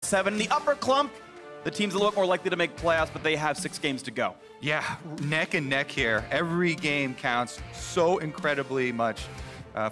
7. The upper clump, the team's a little bit more likely to make playoffs, but they have 6 games to go. Yeah, neck and neck here. Every game counts so incredibly much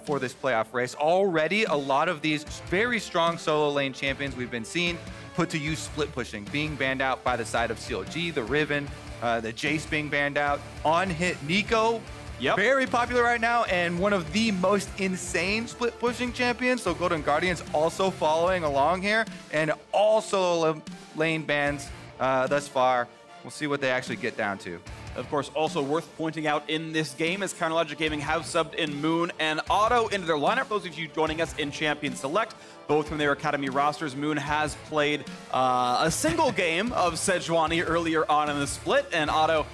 for this playoff race. Already, a lot of these very strong solo lane champions we've been seeing put to use split pushing, being banned out by the side of CLG, the Riven, the Jace being banned out. On hit Nico, very popular right now, and one of the most insane split pushing champions. So Golden Guardians also following along here, and all solo lane bans thus far. We'll see what they actually get down to. Of course, also worth pointing out in this game is Counterlogic Gaming have subbed in Moon and Otto into their lineup. Those of you joining us in Champion Select, both from their Academy rosters. Moon has played a single game of Sejuani earlier on in the split, and Otto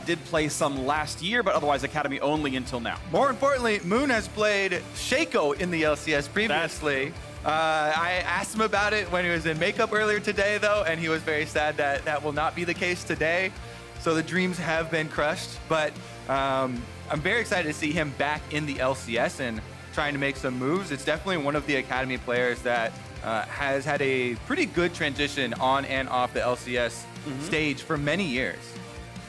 did play some last year, but otherwise Academy only until now. More importantly, Moon has played Shaco in the LCS previously. I asked him about it when he was in makeup earlier today, though, and he was very sad that that will not be the case today. So the dreams have been crushed, but I'm very excited to see him back in the LCS and trying to make some moves. It's definitely one of the Academy players that has had a pretty good transition on and off the LCS stage for many years.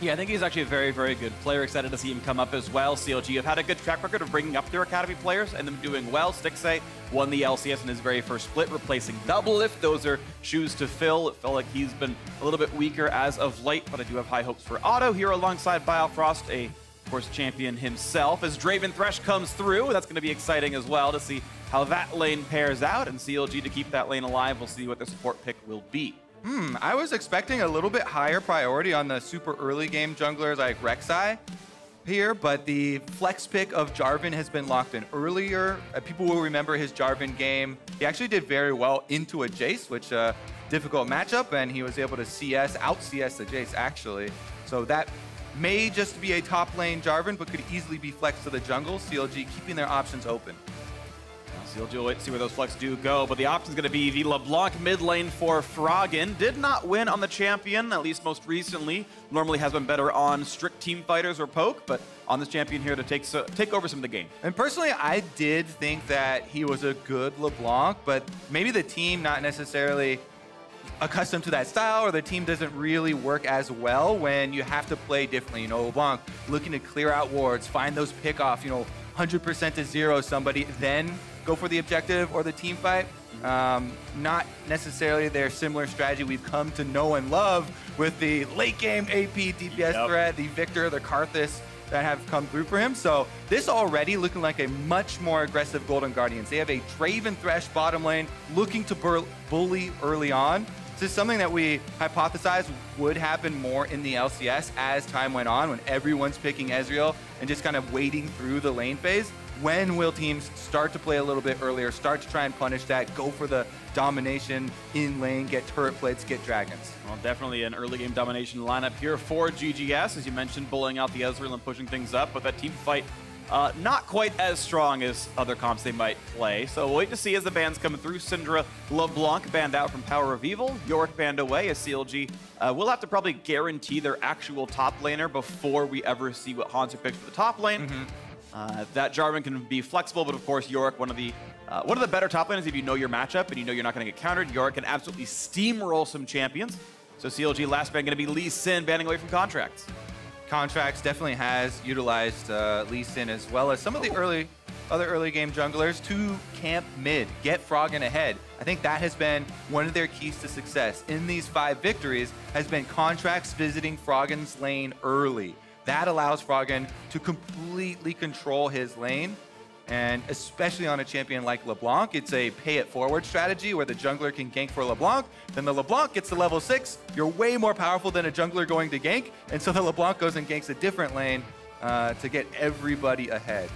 Yeah, I think he's actually a very, very good player. Excited to see him come up as well. CLG have had a good track record of bringing up their Academy players and them doing well. Stixay won the LCS in his very first split, replacing Doublelift. Those are shoes to fill. It felt like he's been a little bit weaker as of late, but I do have high hopes for Otto here alongside Biofrost, of course, champion himself. As Draven Thresh comes through, that's going to be exciting as well to see how that lane pairs out, and CLG to keep that lane alive. We'll see what their support pick will be. I was expecting a little bit higher priority on the super early game junglers like Rek'Sai here, but the flex pick of Jarvan has been locked in earlier. People will remember his Jarvan game. He actually did very well into a Jace, which difficult matchup, and he was able to out-CS the Jace actually. So that may just be a top lane Jarvan, but could easily be flexed to the jungle. CLG keeping their options open. CLG will wait to see where those flex do go, but the option is going to be the LeBlanc mid lane for Froggen. Did not win on the champion, at least most recently. Normally has been better on strict team fighters or poke, but on this champion here to take over some of the game. And personally, I did think that he was a good LeBlanc, but maybe the team not necessarily accustomed to that style, or the team doesn't really work as well when you have to play differently. You know, LeBlanc looking to clear out wards, find those pickoff, 100% to zero somebody, then go for the objective or the team fight. Not necessarily their similar strategy we've come to know and love with the late game AP DPS threat, the Victor, the Karthus that have come through for him. So this already looking like a much more aggressive Golden Guardians. They have a Draven Thresh bottom lane looking to bully early on. This is something that we hypothesized would happen more in the LCS as time went on, when everyone's picking Ezreal and just kind of wading through the lane phase. When will teams start to play a little bit earlier, start to try and punish that, go for the domination in lane, get turret plates, get dragons? Well, definitely an early game domination lineup here for GGS, as you mentioned, bullying out the Ezreal and pushing things up, but that team fight not quite as strong as other comps they might play. So we'll wait to see as the bans come through. Syndra LeBlanc banned out from Power of Evil. Yorick banned away as CLG will have to probably guarantee their actual top laner before we ever see what Hanser picks for the top lane. That Jarvan can be flexible, but of course Yorick, one of the better top laners if you know your matchup and you know you're not going to get countered. Yorick can absolutely steamroll some champions. So CLG last ban going to be Lee Sin banning away from Contracts. Contracts definitely has utilized Lee Sin as well as some of the other early game junglers to camp mid, get Froggen ahead. I think that has been one of their keys to success in these 5 victories, has been Contracts visiting Froggen's lane early. That allows Froggen to completely control his lane, and especially on a champion like LeBlanc, it's a pay-it-forward strategy where the jungler can gank for LeBlanc, then the LeBlanc gets to level 6, you're way more powerful than a jungler going to gank, and so the LeBlanc goes and ganks a different lane to get everybody ahead.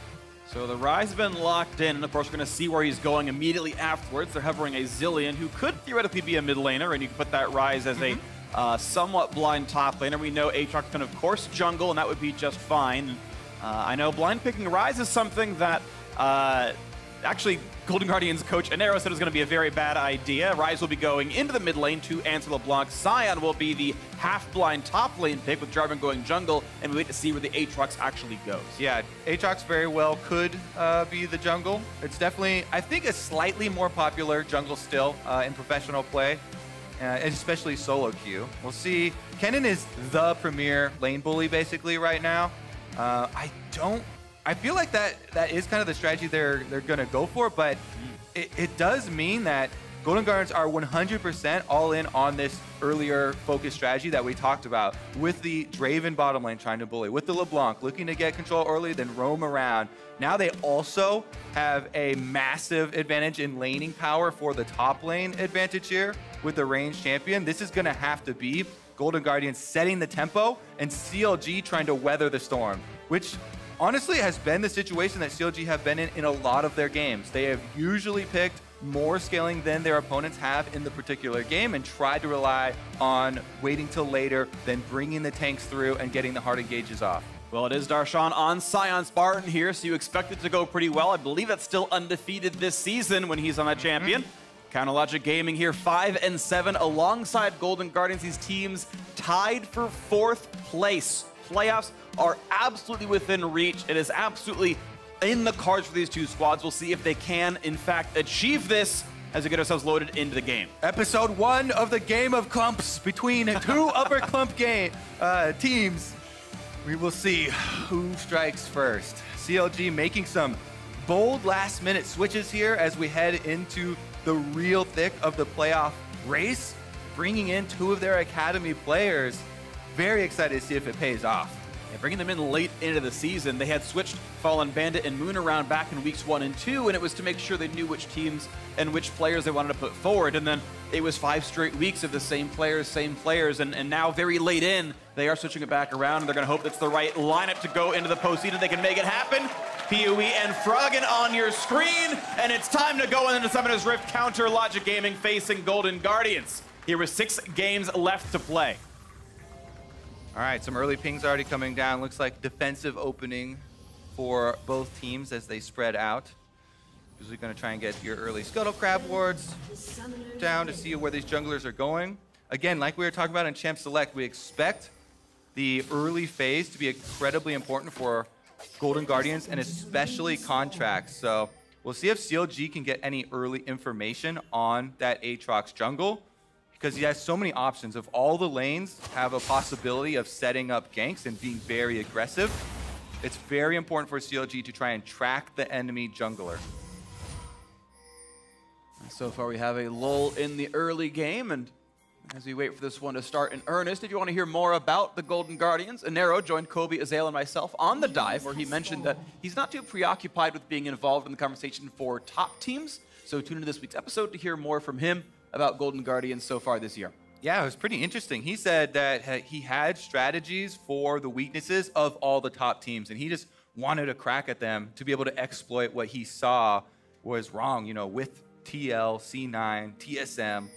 So the Ryze has been locked in, and of course we're going to see where he's going immediately afterwards. They're hovering a Zilean, who could theoretically be a mid laner, and you can put that Ryze as a somewhat blind top laner. We know Aatrox can of course jungle, and that would be just fine. I know blind picking Ryze is something that actually Golden Guardians coach Anero said it was going to be a very bad idea. Ryze will be going into the mid lane to answer LeBlanc. Sion will be the half-blind top lane pick with Jarvan going jungle, and we wait to see where the Aatrox actually goes. Yeah, Aatrox very well could be the jungle. It's definitely, I think, a slightly more popular jungle still in professional play. especially solo queue. We'll see. Kennen is the premier lane bully basically right now. I feel like that is kind of the strategy they're going to go for, but it does mean that Golden Guardians are 100% all in on this earlier focus strategy that we talked about, with the Draven bottom lane trying to bully, with the LeBlanc looking to get control early, then roam around. Now they also have a massive advantage in laning power for the top lane advantage here with the ranged champion. This is going to have to be Golden Guardians setting the tempo and CLG trying to weather the storm, which honestly has been the situation that CLG have been in a lot of their games. They have usually picked more scaling than their opponents have in the particular game and tried to rely on waiting till later, then bringing the tanks through and getting the hard engages off. Well, it is Darshan on Scion Spartan here, so you expect it to go pretty well. I believe that's still undefeated this season when he's on that champion. Counterlogic Gaming here, 5-7 alongside Golden Guardians. These teams tied for 4th place. Playoffs are absolutely within reach. It is absolutely in the cards for these two squads. We'll see if they can, in fact, achieve this as we get ourselves loaded into the game. Episode 1 of the game of clumps between two upper clump teams. We will see who strikes first. CLG making some bold last-minute switches here as we head into the real thick of the playoff race, bringing in 2 of their academy players. Very excited to see if it pays off. Yeah, bringing them in late into the season. They had switched Fallen Bandit and Moon around back in weeks 1 and 2, and it was to make sure they knew which teams and which players they wanted to put forward. And then it was 5 straight weeks of the same players, and now very late in, they are switching it back around, and they're going to hope that's the right lineup to go into the postseason. They can make it happen. PoE and Froggen on your screen, and it's time to go into Summoner's Rift counter Logic Gaming facing Golden Guardians. Here with 6 games left to play. All right, some early pings already coming down. Looks like defensive opening for both teams as they spread out. Usually going to try and get your early Scuttle Crab wards down to see where these junglers are going. Again, like we were talking about in Champ Select, we expect the early phase to be incredibly important for Golden Guardians and especially contracts. So we'll see if CLG can get any early information on that Aatrox jungle, because he has so many options. Of all the lanes have a possibility of setting up ganks and being very aggressive, it's very important for CLG to try and track the enemy jungler. So far we have a lull in the early game, and as we wait for this one to start in earnest, if you want to hear more about the Golden Guardians, Anero joined Kobe, Azael, and myself on the dive, where he mentioned that he's not too preoccupied with being involved in the conversation for top teams. So tune into this week's episode to hear more from him about Golden Guardians so far this year. Yeah, it was pretty interesting. He said that he had strategies for the weaknesses of all the top teams, and he just wanted a crack at them to be able to exploit what he saw was wrong, you know, with TL, C9, TSM.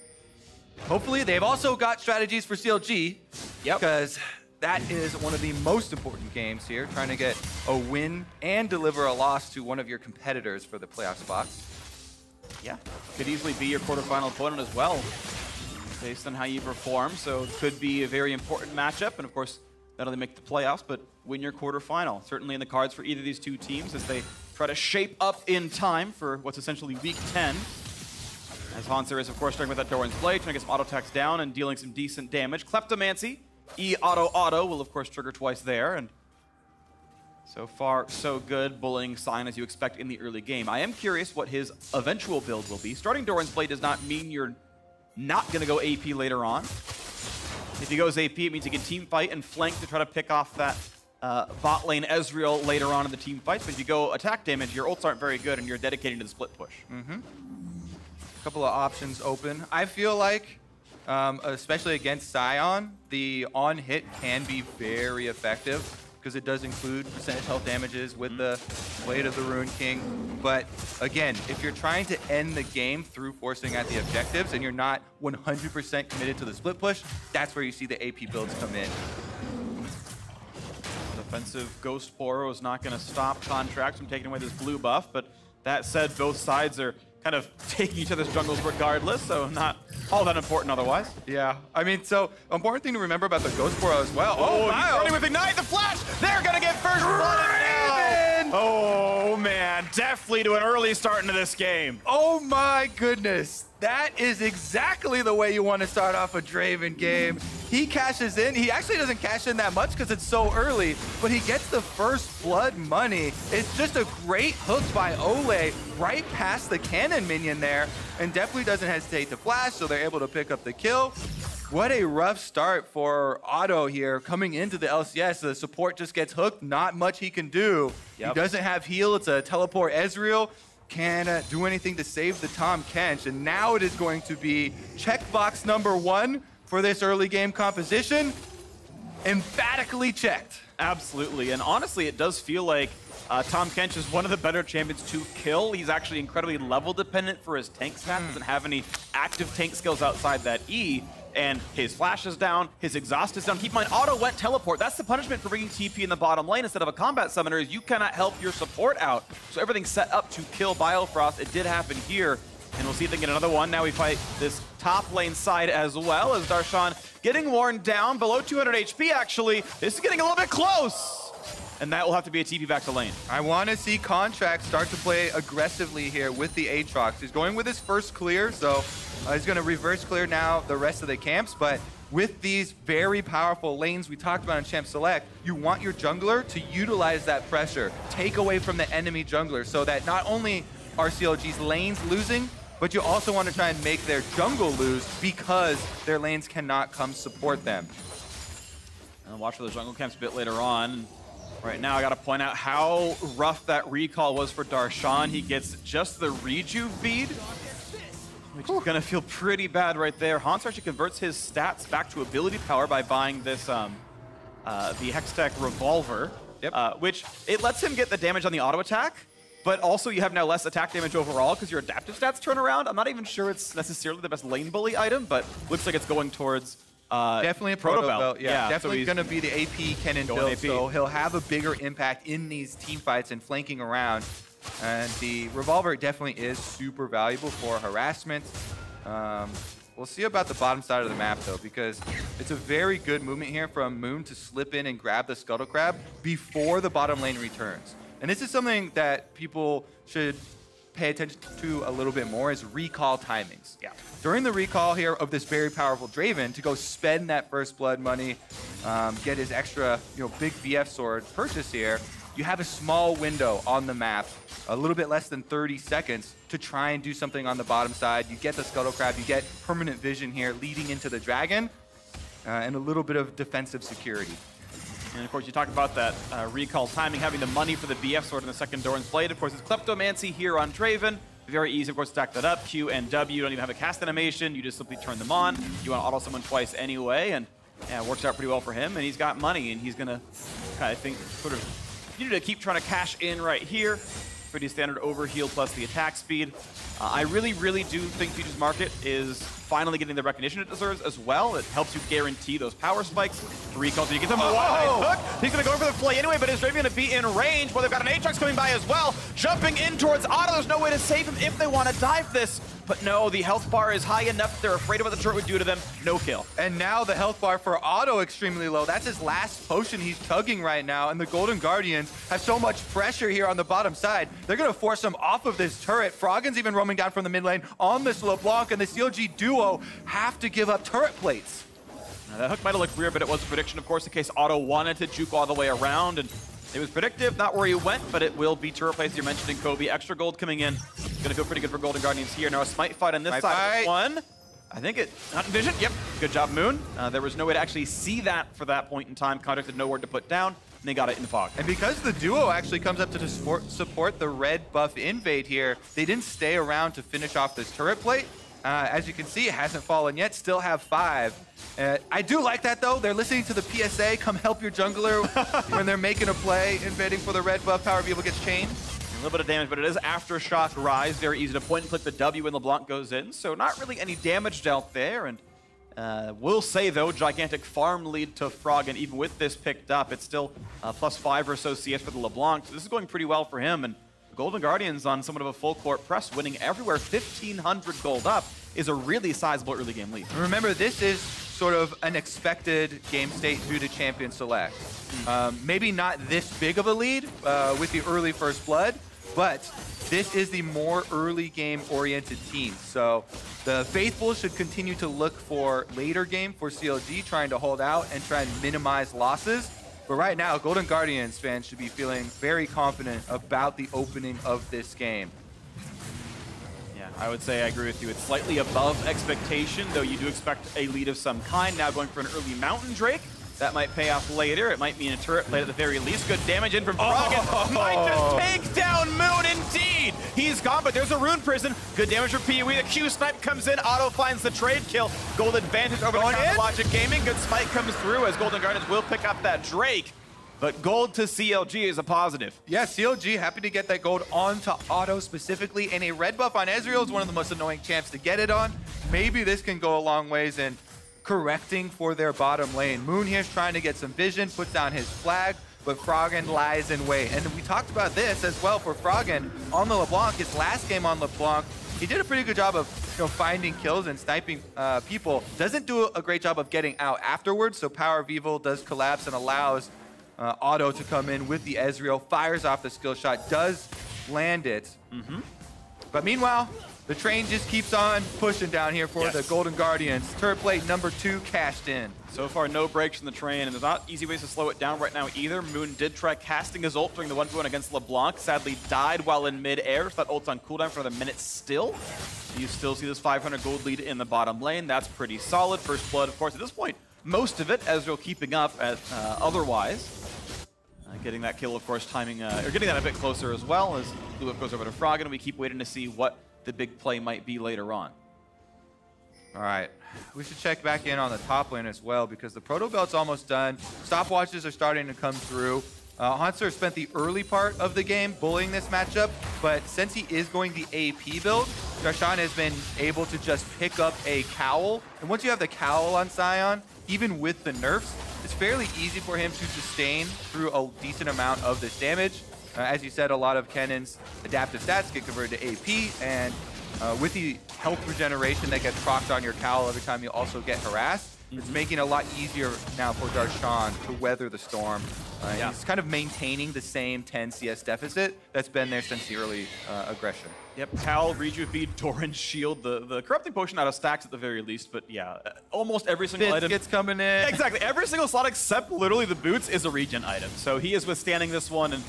Hopefully, they've also got strategies for CLG, because that is one of the most important games here, trying to get a win and deliver a loss to one of your competitors for the playoff spots. Yeah, could easily be your quarterfinal opponent as well, based on how you perform. So it could be a very important matchup, and of course, not only make the playoffs, but win your quarterfinal. Certainly in the cards for either of these two teams as they try to shape up in time for what's essentially week 10. As Hanser is, of course, starting with that Doran's Blade, trying to get some auto attacks down and dealing some decent damage. Kleptomancy, E-auto-auto will, of course, trigger twice there, and so far, so good. Bullying Sign as you expect in the early game. I am curious what his eventual build will be. Starting Doran's Blade does not mean you're not going to go AP later on. If he goes AP, it means he can team fight and flank to try to pick off that bot lane Ezreal later on in the team fights. But if you go attack damage, your ults aren't very good and you're dedicating to the split push. A couple of options open. I feel like, especially against Scion, the on-hit can be very effective, because it does include percentage health damages with the Blade of the Ruin King. But again, if you're trying to end the game through forcing at the objectives and you're not 100% committed to the split push, that's where you see the AP builds come in. Defensive Ghost Poro is not going to stop Contracts from taking away this blue buff, but that said, both sides are kind of taking each other's jungles regardless, so not all that important otherwise. Yeah, I mean, so important thing to remember about the Ghost Poro as well. Oh, wow. He's running with Ignite, the flash! They're gonna get first blood now! Oh, man. Definitely to an early start into this game. Oh, my goodness. That is exactly the way you want to start off a Draven game. He cashes in. He actually doesn't cash in that much because it's so early, but he gets the first blood money. It's just a great hook by Ole right past the cannon minion there, and definitely doesn't hesitate to flash, so they're able to pick up the kill. What a rough start for Otto here coming into the LCS. The support just gets hooked. Not much he can do. He doesn't have heal. It's a teleport Ezreal. Can't do anything to save the Tahm Kench. And now it is going to be checkbox number 1 for this early game composition. Emphatically checked. Absolutely. And honestly, it does feel like Tahm Kench is one of the better champions to kill. He's actually incredibly level dependent for his tank stats. Doesn't have any active tank skills outside that E. And his flash is down, his exhaust is down. Keep in mind, Otto went teleport. That's the punishment for bringing TP in the bottom lane instead of a combat summoner, is you cannot help your support out. So everything's set up to kill Biofrost. It did happen here, and we'll see if they can get another one. Now we fight this top lane side as well, as Darshan getting worn down, below 200 HP actually. This is getting a little bit close. And that will have to be a TP back to lane. I want to see Contract start to play aggressively here with the Aatrox. He's going with his first clear, so he's going to reverse clear now the rest of the camps. But with these very powerful lanes we talked about in Champ Select, you want your jungler to utilize that pressure, take away from the enemy jungler, so that not only are CLG's lanes losing, but you also want to try and make their jungle lose because their lanes cannot come support them. And watch for the jungle camps a bit later on. Right now, I got to point out how rough that recall was for Darshan. He gets just the rejuve bead, which is going to feel pretty bad right there. Hans actually converts his stats back to ability power by buying this, the Hextech Revolver, which it lets him get the damage on the auto attack, but also you have now less attack damage overall because your adaptive stats turn around. I'm not even sure it's necessarily the best lane bully item, but looks like it's going towards definitely a proto belt. Yeah, definitely so going to be the AP Kennen build, so he'll have a bigger impact in these team fights and flanking around. And the Revolver definitely is super valuable for harassment. We'll see about the bottom side of the map, though, because it's a very good movement here from Moon to slip in and grab the Scuttle Crab before the bottom lane returns. And this is something that people should pay attention to a little bit more, is recall timings. During the recall here of this very powerful Draven, to go spend that first blood money, get his extra, big VF sword purchase here, you have a small window on the map, a little bit less than 30 seconds, to try and do something on the bottom side. You get the Scuttle Crab, you get permanent vision here leading into the dragon, and a little bit of defensive security. And of course, you talk about that recall timing, having the money for the BF sword in the second Doran's Blade. Of course, it's Kleptomancy here on Draven. Very easy, of course, to stack that up. Q and W, you don't even have a cast animation. You just simply turn them on. You want to auto someone twice anyway, and yeah, it works out pretty well for him. And he's got money, and he's going to, I think, sort of, you need to keep trying to cash in right here. Pretty standard overheal plus the attack speed. I really, really do think Future's Market is finally getting the recognition it deserves as well. It helps you guarantee those power spikes. Recall, so you get them wide hook. He's going to go for the play anyway, but is Draven going to be in range? Well, they've got an Aatrox coming by as well. Jumping in towards Otto. There's no way to save him if they want to dive this. But no, the health bar is high enough. They're afraid of what the turret would do to them. No kill. And now the health bar for Otto extremely low. That's his last potion he's chugging right now. And the Golden Guardians have so much pressure here on the bottom side. They're going to force him off of this turret. Froggen's even roaming down from the mid lane on this LeBlanc, and the CLG duo have to give up turret plates. Now, that hook might have looked weird, but it was a prediction, of course, in case Otto wanted to juke all the way around. And it was predictive, not where he went, but it will be turret plates. You're mentioning Kobe. Extra gold coming in. Gonna feel pretty good for Golden Guardians here. Now a smite fight on this side. One. I think it, not in vision. Yep, good job, Moon. There was no way to actually see that for that point in time. Contract had nowhere to put down, and they got it in the fog. And because the duo actually comes up to support the red buff invade here, they didn't stay around to finish off this turret plate. As you can see, it hasn't fallen yet, still have 5. I do like that, though. They're listening to the PSA, come help your jungler when they're making a play, invading for the red buff. Power Beetle gets chained. A little bit of damage, but it is Aftershock Rise. Very easy to point and click the W when LeBlanc goes in, so not really any damage dealt there. And we'll say, though, gigantic farm lead to Froggen. Even with this picked up, it's still +5 or so CS for the LeBlanc. So this is going pretty well for him. And the Golden Guardians on somewhat of a full court press, winning everywhere. 1,500 gold up is a really sizable early game lead. Remember, this is sort of an expected game state due to Champion Select. Maybe not this big of a lead with the early first blood, but this is the more early game oriented team. So the Faithful should continue to look for later game for CLG, trying to hold out and try and minimize losses. But right now, Golden Guardians fans should be feeling very confident about the opening of this game. Yeah, I would say I agree with you. It's slightly above expectation, though you do expect a lead of some kind. Now going for an early Mountain Drake. That might pay off later. It might mean a turret play at the very least. Good damage in from Froggen. Might just take down Moon indeed. He's gone, but there's a Rune Prison. Good damage for PoE. The Q snipe comes in. Auto finds the trade kill. Gold advantage over to Logic Gaming. Good spike comes through as Golden Guardians will pick up that Drake. But gold to CLG is a positive. Yeah, CLG happy to get that gold onto Auto specifically. And a red buff on Ezreal is one of the most annoying champs to get it on. Maybe this can go a long ways in correcting for their bottom lane. Moon here's trying to get some vision, puts down his flag, but Froggen lies in wait. And we talked about this as well for Froggen on the LeBlanc. His last game on LeBlanc, he did a pretty good job of finding kills and sniping people. Doesn't do a great job of getting out afterwards, so Power of Evil does collapse and allows Auto to come in with the Ezreal, fires off the skill shot, does land it. But meanwhile, the train just keeps on pushing down here for the Golden Guardians. Turret plate number 2 cashed in. So far, no breaks from the train, and there's not easy ways to slow it down right now either. Moon did try casting his ult during the 1v1 against LeBlanc. Sadly, died while in mid-air. So that ult's on cooldown for another minute still. You still see this 500 gold lead in the bottom lane. That's pretty solid. First blood, of course, at this point, most of it, Ezreal keeping up at otherwise. Getting that kill, of course, timing, or getting that a bit closer as well as Lewis goes over to Froggen, and we keep waiting to see what the big play might be later on. All right, we should check back in on the top lane as well because the Proto Belt's almost done. Stopwatches are starting to come through. Hanser spent the early part of the game bullying this matchup, but since he is going the AP build, Darshan has been able to just pick up a Cowl. And once you have the Cowl on Sion, even with the nerfs, it's fairly easy for him to sustain through a decent amount of this damage. As you said, a lot of Kennen's adaptive stats get converted to AP, and with the health regeneration that gets procced on your Cowl every time you also get harassed, it's making it a lot easier now for Darshan to weather the storm. He's kind of maintaining the same 10 CS deficit that's been there since the early aggression. Yep, Cal, Reju feed, Doran's shield, the corrupting potion out of stacks at the very least, but yeah, almost every single item. Gets coming in. Exactly, every single slot except literally the boots is a regen item. So he is withstanding this one, and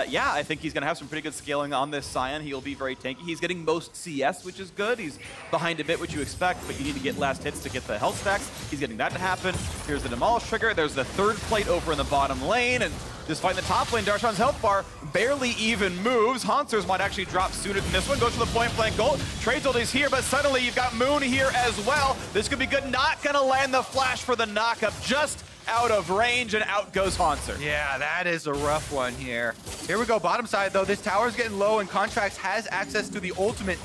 yeah, I think he's going to have some pretty good scaling on this Sion. He'll be very tanky. He's getting most CS, which is good. He's behind a bit, which you expect, but you need to get last hits to get the health stacks. He's getting that to happen. Here's the Demolish trigger. There's the third plate over in the bottom lane, and just fighting the top lane, Darshan's health bar barely even moves. Hanser's might actually drop sooner than this one. Goes for the point blank goal. Trade ult is here, but suddenly you've got Moon here as well. This could be good. Not going to land the flash for the knockup. Just out of range, and out goes Hanser. Yeah, that is a rough one here. Here we go, bottom side though. This tower's getting low, and Contracts has access to the ultimate.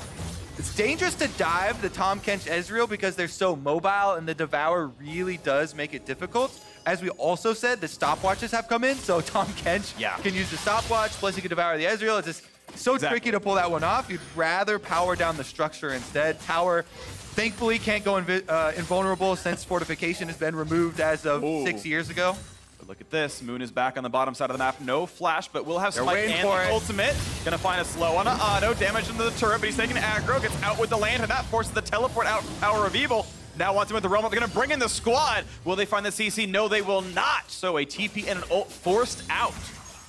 It's dangerous to dive the Tahm Kench Ezreal because they're so mobile, and the Devour really does make it difficult. As we also said, the stopwatches have come in, so Tahm Kench can use the stopwatch, plus he can devour the Ezreal. It's just so tricky to pull that one off. You'd rather power down the structure instead. Tower, thankfully, can't go invulnerable since fortification has been removed as of 6 years ago. But look at this. Moon is back on the bottom side of the map. No flash, but we'll have Spike and the ultimate. Gonna find a slow on Auto. Damage into the turret, but he's taking aggro. Gets out with the land, and that forces the teleport out Power of Evil. Now wants him with the realm. They're gonna bring in the squad. Will they find the CC? No, they will not. So a TP and an ult forced out.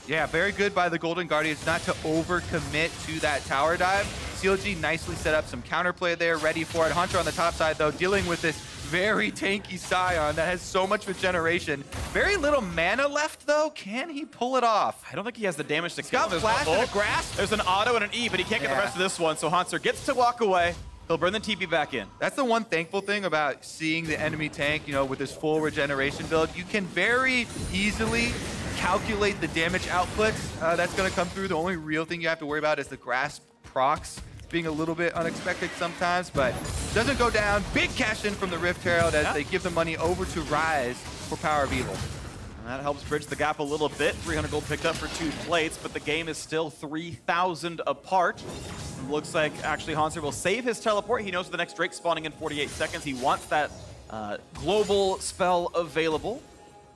Yeah, very good by the Golden Guardians not to overcommit to that tower dive. CLG nicely set up some counterplay there, ready for it. Hunter on the top side, though, dealing with this very tanky Sion that has so much regeneration. Very little mana left, though. Can he pull it off? I don't think he has the damage to kill him. He's got flash and a grasp. There's an auto and an E, but he can't get the rest of this one. So Hunter gets to walk away. He'll bring the TP back in. That's the one thankful thing about seeing the enemy tank, you know, with this full regeneration build. You can very easily calculate the damage output that's going to come through. The only real thing you have to worry about is the grasp procs being a little bit unexpected sometimes, but doesn't go down. Big cash in from the Rift Herald as they give the money over to Rise for Power of Evil. And that helps bridge the gap a little bit. 300 gold picked up for 2 plates, but the game is still 3,000 apart. It looks like actually Hanser will save his teleport. He knows the next Drake spawning in 48 seconds. He wants that Global spell available.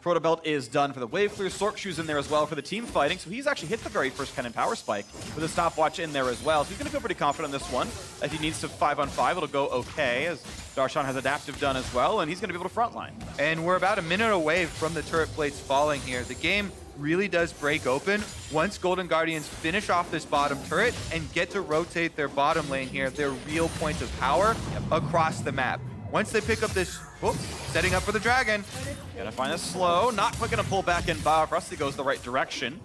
Proto Belt is done for the wave clear. Sork Shoe's in there as well for the team fighting. So he's actually hit the very first cannon power spike with a stopwatch in there as well. So he's going to feel pretty confident on this one. If he needs to 5-on-5, it'll go okay, as Darshan has adaptive done as well, and he's going to be able to frontline. And we're about a minute away from the turret plates falling here. The game really does break open once Golden Guardians finish off this bottom turret and get to rotate their bottom lane here, their real point of power across the map. Once they pick up this, setting up for the dragon. Gonna find a slow, not quite gonna pull back in Bao. Rusty goes the right direction.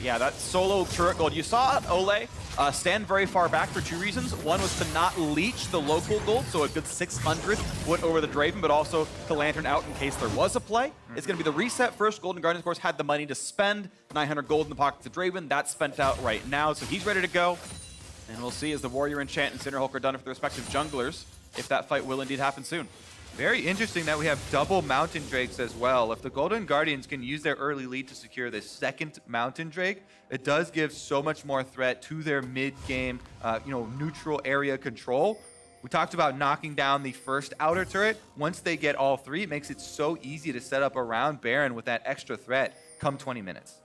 Yeah, that solo turret gold. You saw Ole stand very far back for two reasons. One was to not leech the local gold, so a good 600 went over the Draven, but also to lantern out in case there was a play. It's gonna be the reset first. Golden Guardians, of course, had the money to spend 900 gold in the pockets of Draven. That's spent out right now, so he's ready to go. And we'll see as the Warrior Enchant and Cinderhulk are done for the respective junglers, if that fight will indeed happen soon. Very interesting that we have double Mountain Drakes as well. If the Golden Guardians can use their early lead to secure this second Mountain Drake, it does give so much more threat to their mid-game, neutral area control. We talked about knocking down the first outer turret. Once they get all three, it makes it so easy to set up around Baron with that extra threat come 20 minutes.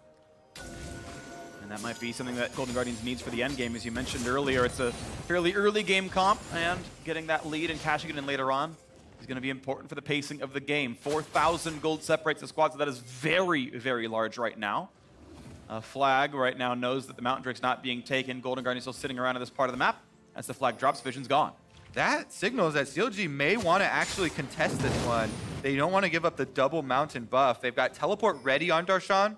And that might be something that Golden Guardians needs for the end game. As you mentioned earlier, it's a fairly early game comp, and getting that lead and cashing it in later on is going to be important for the pacing of the game. 4,000 gold separates the squad, so that is very, very large right now. Flag right now knows that the Mountain Drake's not being taken. Golden Guardians still sitting around in this part of the map. As the flag drops, Vision's gone. That signals that CLG may want to actually contest this one. They don't want to give up the double mountain buff. They've got teleport ready on Darshan.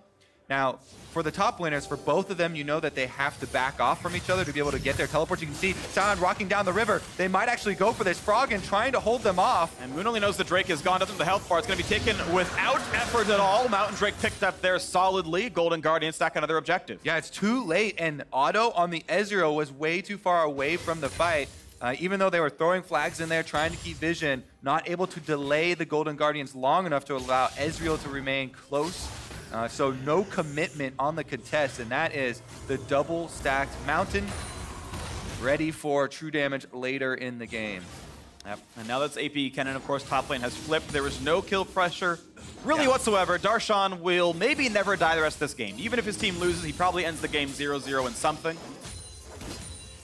Now, for the top laners, for both of them, you know that they have to back off from each other to be able to get their teleports. You can see Sion rocking down the river. They might actually go for this frog and trying to hold them off. And Moon only knows the Drake is gone. Doesn't the health bar. It's going to be taken without effort at all. Mountain Drake picked up there solidly. Golden Guardians stack another objective. Yeah, it's too late, and Otto on the Ezreal was way too far away from the fight. Even though they were throwing flags in there, trying to keep vision, not able to delay the Golden Guardians long enough to allow Ezreal to remain close. So no commitment on the contest, and that is the double stacked mountain, ready for true damage later in the game. Yep. And now that's AP. Kennen, of course, top lane has flipped. There was no kill pressure really whatsoever. Darshan will maybe never die the rest of this game. Even if his team loses, he probably ends the game 0-0 in something.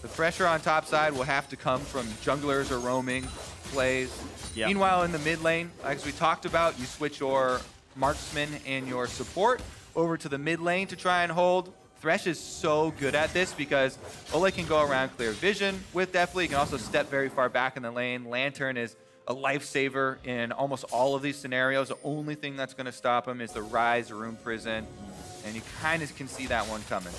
The pressure on top side will have to come from junglers or roaming plays. Yep. Meanwhile, in the mid lane, as we talked about, you switch your marksman and your support over to the mid lane to try and hold. Thresh is so good at this because Ole can go around clear vision with Deathly. He can also step very far back in the lane. Lantern is a lifesaver in almost all of these scenarios. The only thing that's going to stop him is the Rise Room Prison, and you kind of can see that one coming.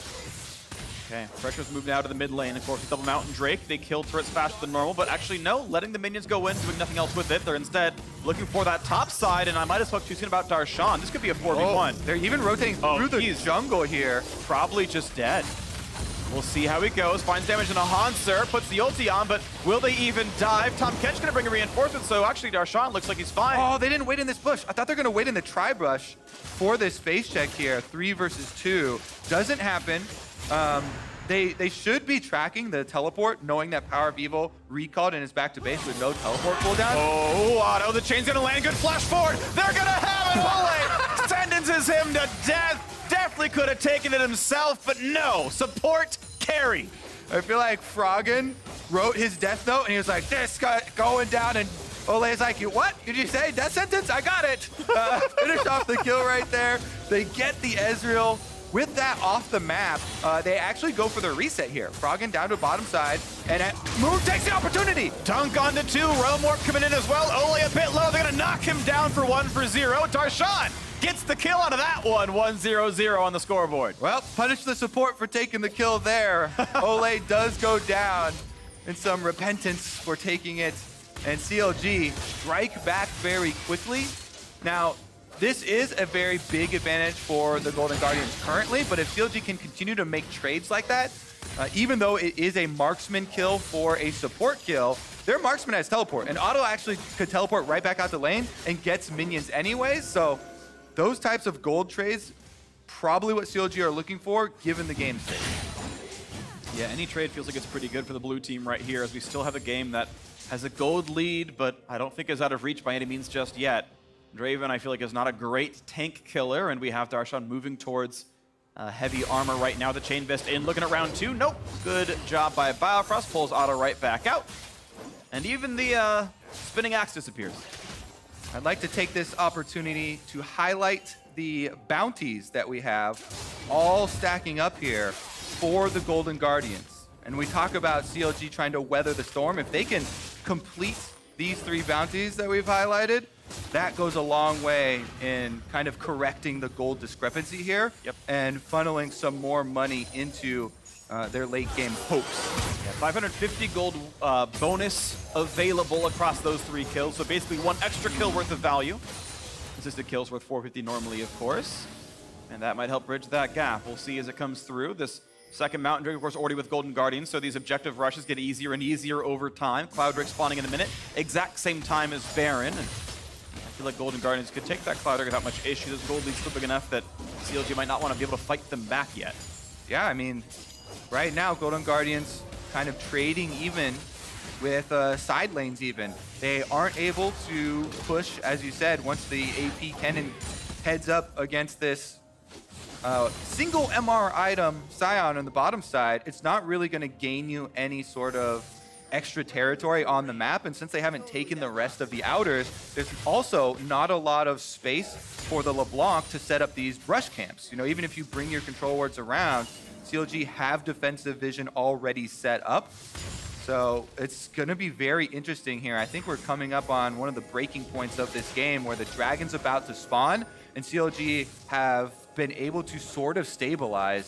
Okay, pressure's moved out to the mid lane. Of course, with double Mountain Drake, they kill turrets faster than normal, but actually no, letting the minions go in, doing nothing else with it. They're instead looking for that top side, and I might have spoke too soon about Darshan. This could be a 4v1. They're even rotating through the jungle here. Probably just dead. We'll see how he goes. Finds damage in a Hanser, puts the ulti on, but will they even dive? Tom Kench gonna bring a reinforcement, so actually Darshan looks like he's fine. Oh, they didn't wait in this bush. I thought they're gonna wait in the tri-brush for this face check here. 3 versus 2. Doesn't happen. They should be tracking the teleport, knowing that Power of Evil recalled and is back to base with no teleport cooldown. Oh, Otto, the chain's gonna land. Good flash forward. They're gonna have it. Ole sentences him to death. Definitely could have taken it himself, but no. Support carry. I feel like Froggen wrote his death note and he was like, this guy going down, and Ole is like, what? Did you say death sentence? I got it. Finish off the kill right there. They get the Ezreal. With that off the map, they actually go for the reset here. Froggen down to bottom side, and Moon takes the opportunity. Dunk onto 2, Realm Warp coming in as well. Ole a bit low, they're gonna knock him down for 1-0. Darshan gets the kill out of that one, 1-0-0 on the scoreboard. Well, punish the support for taking the kill there. Ole does go down, and some repentance for taking it, and CLG strike back very quickly. Now, this is a very big advantage for the Golden Guardians currently, but if CLG can continue to make trades like that, even though it is a marksman kill for a support kill, their marksman has teleport, and Otto actually could teleport right back out the lane and gets minions anyways, so those types of gold trades, probably what CLG are looking for, given the game state. Yeah, any trade feels like it's pretty good for the blue team right here, as we still have a game that has a gold lead, but I don't think is out of reach by any means just yet. Draven, I feel like, is not a great tank killer, and we have Darshan moving towards heavy armor right now. The Chain Vest in, looking at round 2. Nope. Good job by Biofrost. Pulls Otto right back out. And even the spinning axe disappears. I'd like to take this opportunity to highlight the bounties that we have all stacking up here for the Golden Guardians. And we talk about CLG trying to weather the storm. If they can complete these 3 bounties that we've highlighted, that goes a long way in kind of correcting the gold discrepancy here. Yep. And funneling some more money into their late game hopes. Yeah, 550 gold bonus available across those 3 kills. So basically 1 extra kill worth of value. Assisted kills worth 450 normally, of course. And that might help bridge that gap. We'll see as it comes through. This second Mountain Drake, of course, already with Golden Guardians, so these objective rushes get easier and easier over time. Cloud Drake spawning in a minute, exact same time as Baron. And I feel like Golden Guardians could take that Cloud Drake without much issue. This gold lead's still big enough that CLG might not want to be able to fight them back yet. Yeah, I mean, right now, Golden Guardians kind of trading even with side lanes even. They aren't able to push, as you said, once the AP cannon heads up against this single MR item Scion on the bottom side. It's not really going to gain you any sort of extra territory on the map, and since they haven't taken the rest of the outers, there's also not a lot of space for the LeBlanc to set up these brush camps. You know, even if you bring your control wards around, CLG have defensive vision already set up. So it's going to be very interesting here. I think we're coming up on one of the breaking points of this game where the Dragon's about to spawn, and CLG have been able to sort of stabilize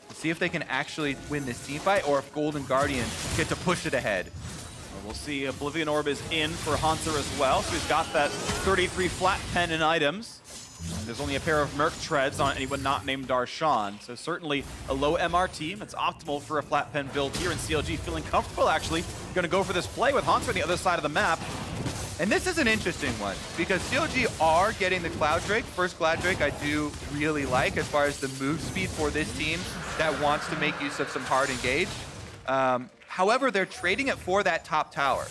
to see if they can actually win this team fight, or if Golden Guardians get to push it ahead. Well, we'll see. Oblivion Orb is in for Hanser as well, so he's got that 33 flat pen in items. There's only a pair of Merc Treads on anyone not named Darshan, so certainly a low MR team. It's optimal for a flat pen build here, and CLG feeling comfortable, actually. Going to go for this play with Hanser on the other side of the map. And this is an interesting one, because CLG are getting the Cloud Drake. First Cloud Drake I do really like as far as the move speed for this team that wants to make use of some hard engage. However, they're trading it for that top tower.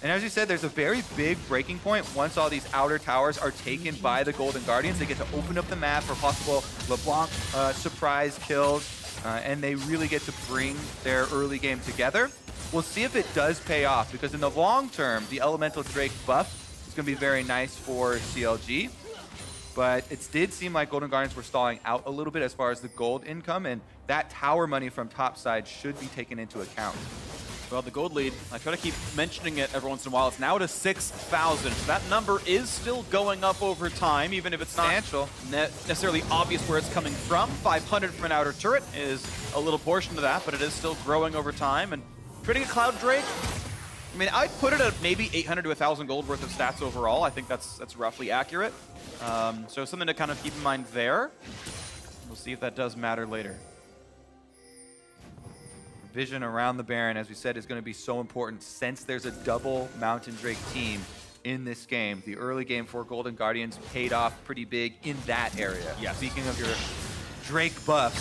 And as you said, there's a very big breaking point once all these outer towers are taken by the Golden Guardians. They get to open up the map for possible LeBlanc surprise kills, and they really get to bring their early game together. We'll see if it does pay off, because in the long term, the Elemental Drake buff is going to be very nice for CLG. But it did seem like Golden Guardians were stalling out a little bit as far as the gold income, and that tower money from topside should be taken into account. Well, the gold lead, I try to keep mentioning it every once in a while, it's now to 6,000. So that number is still going up over time, even if it's not necessarily obvious where it's coming from. 500 from an outer turret is a little portion of that, but it is still growing over time. And trading a Cloud Drake, I mean, I'd put it at maybe 800 to 1,000 gold worth of stats overall. I think that's roughly accurate. So something to kind of keep in mind there. We'll see if that does matter later. Vision around the Baron, as we said, is going to be so important since there's a double Mountain Drake team in this game. The early game for Golden Guardians paid off pretty big in that area. Yeah. Speaking of your Drake buffs,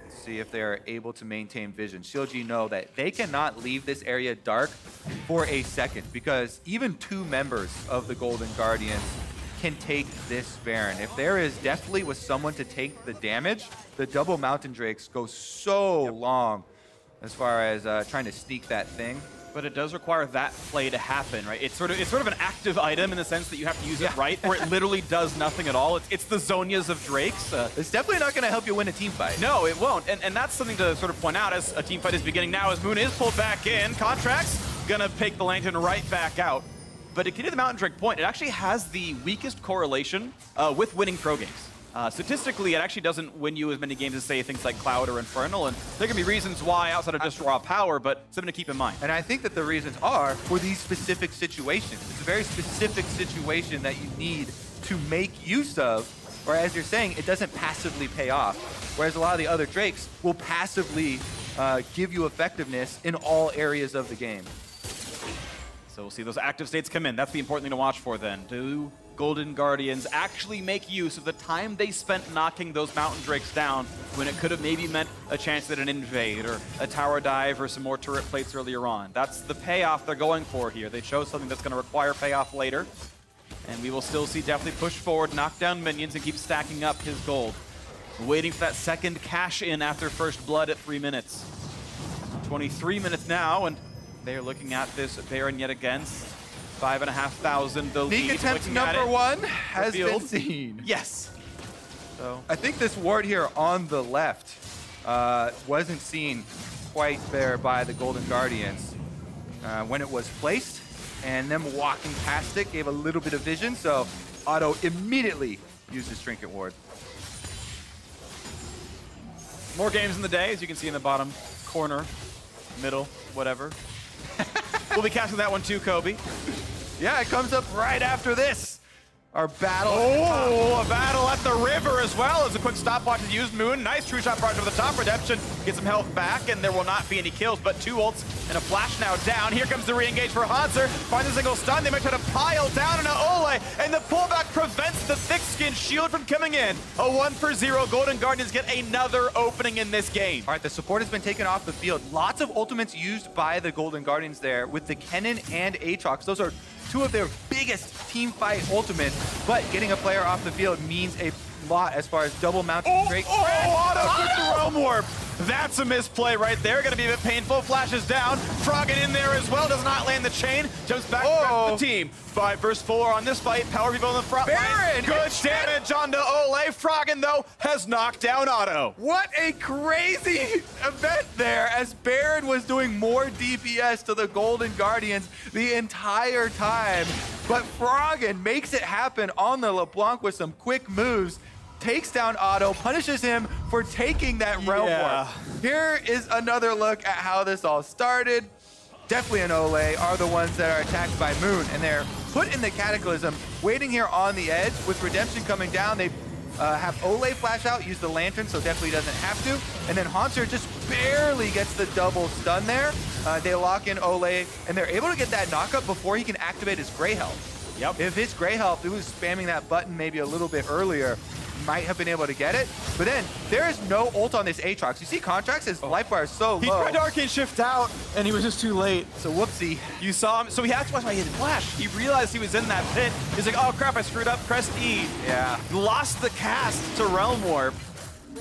let's see if they're able to maintain vision. CLG know that they cannot leave this area dark for a second, because even 2 members of the Golden Guardians can take this Baron. If there is definitely with someone to take the damage, the double Mountain Drakes go so long as far as trying to sneak that thing. But it does require that play to happen, right? It's sort of an active item in the sense that you have to use it right, or it literally does nothing at all. It's the Zonias of Drakes. It's definitely not going to help you win a team fight. No, it won't. And that's something to sort of point out as a team fight is beginning now, as Moon is pulled back in. Contract's going to take the Lantern right back out. But to get to the Mountain Drake point, it actually has the weakest correlation with winning pro games. Statistically, it actually doesn't win you as many games as, say, things like Cloud or Infernal, and there can be reasons why outside of just raw power, but something to keep in mind. And I think that the reasons are for these specific situations. It's a very specific situation that you need to make use of, or as you're saying, it doesn't passively pay off. Whereas a lot of the other Drakes will passively give you effectiveness in all areas of the game. So we'll see those active states come in. That's the important thing to watch for then. Do Golden Guardians actually make use of the time they spent knocking those Mountain Drakes down when it could have maybe meant a chance at an invade or a tower dive or some more turret plates earlier on. That's the payoff they're going for here. They chose something that's going to require payoff later. And we will still see definitely push forward, knock down minions, and keep stacking up his gold. Waiting for that second cash in after first blood at 3 minutes. 23 minutes now, and they're looking at this Baron yet again. 5,500 the lead. Sneak attempt number 1 has been seen. Yes. So I think this ward here on the left wasn't seen quite there by the Golden Guardians when it was placed, and them walking past it gave a little bit of vision, so Otto immediately used his Trinket Ward. More games in the day, as you can see in the bottom corner, middle, whatever. We'll be casting that one too, Kobe. Yeah, it comes up right after this. Our battle. Oh, a battle at the river as well as a quick stopwatch is used. Moon, nice true shot project over the top. Redemption gets some health back, and there will not be any kills, but 2 ults and a flash now down. Here comes the re-engage for Hanser. Finds a single stun. They might try to pile down into Ole, and the pullback prevents the thick-skinned shield from coming in. A 1-for-0. Golden Guardians get another opening in this game. All right, the support has been taken off the field. Lots of ultimates used by the Golden Guardians there with the Kennen and Aatrox. Those are 2 of their biggest team fight ultimates, but getting a player off the field means a lot as far as double mounted Drake. Otto took the Realm Warp. That's a misplay right there. Gonna be a bit painful. Flashes down. Froggen in there as well. Does not land the chain. Jumps back to the team. 5 versus 4 on this fight. Power people on the front line. Good damage onto Ole. Froggen, though, has knocked down Otto. What a crazy event there, as Baron was doing more DPS to the Golden Guardians the entire time. But Froggen makes it happen on the LeBlanc with some quick moves. Takes down Otto, punishes him for taking that Realm Warp. Here is another look at how this all started. Definitely and Ole are the ones that are attacked by Moon, and they're put in the Cataclysm, waiting here on the edge. With Redemption coming down, they have Ole flash out, use the Lantern, so definitely doesn't have to. And then Hanser just barely gets the double stun there. They lock in Ole, and they're able to get that knockup before he can activate his Grey Health. Yep. If his Grey Health, he was spamming that button maybe a little bit earlier, might have been able to get it, but then there is no ult on this Aatrox. You see Contracts, his life bar is so low. He tried to Arcane Shift out, and he was just too late. So whoopsie. You saw him, so he had to watch why he didn't flash. He realized he was in that pit. He's like, oh crap, I screwed up, press E. Yeah. Lost the cast to Realm Warp,